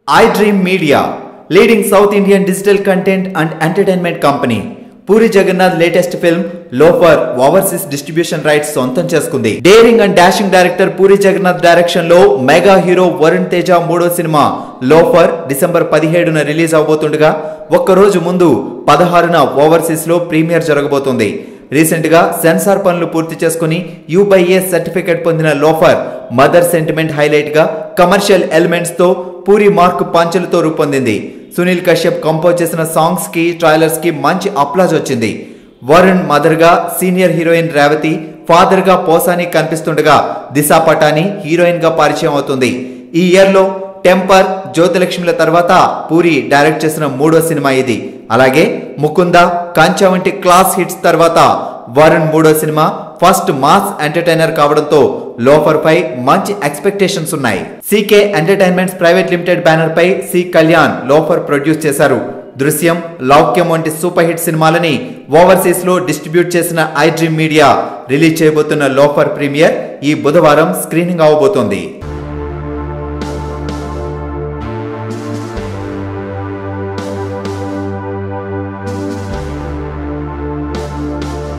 iDream Media, leading South Indian digital content and entertainment company. Puri Jagannadh latest film Loafer overseas distribution rights సొంతం చేసుకుంది. Daring and dashing director Puri Jagannadh direction లో mega hero Varun Tej మూడో cinema Loafer December 17న release అవబోతుండగా ఒక్కరోజు ముందు 16న ఓవర్సీస్ లో ప్రీమియర్ జరగబోతోంది. రీసెంట్ గా సెన్సార్ పనులు పూర్తి చేసుకుని U/A సర్టిఫికెట్ పొందిన లోఫర్ మదర్ సెంటిమెంట్ హైలైట్ గా కమర్షియల్ ఎలిమెంట్స్ తో పూరి మార్క్ పంచులతో రూపొందింది. సునీల్ కశ్యప్ కంపోజ్ చేసిన సాంగ్స్ కి ట్రైలర్స్ కి మంచి అప్లాజ్ వచ్చింది. వరుణ్ మదర్ గా సీనియర్ హీరోయిన్ రేవతి, ఫాదర్ గా పోసాని కనిపిస్తుండగా దిశా పటాని హీరోయిన్ గా పరిచయం అవుతుంది. ఈ ఇయర్ లో టెంపర్, జ్యోతిలక్ష్మిల తర్వాత పూరి డైరెక్ట్ చేసిన మూడో సినిమా ఇది. అలాగే ముకుంద, కంచా వంటి క్లాస్ హిట్స్ తర్వాత వరుణ్ మూడో సినిమా ఫస్ట్ మాస్ ఎంటర్టైనర్ కావడంతో లోఫర్ పై మంచి ఎక్స్పెక్టేషన్స్ ఉన్నాయి. CK entertainments private limited banner పై సి కళ్యాణ్ లోఫర్ ప్రొడ్యూస్ చేశారు. దృశ్యం, లౌక్యం వంటి సూపర్ హిట్ సినిమాలని ఓవర్సీస్ లో డిస్ట్రిబ్యూట్ చేసిన iDream మీడియా రిలీజ్ చేయబోతున్న లోఫర్ ప్రీమియర్ ఈ బుధవారం స్క్రీనింగ్ అవబోతోంది.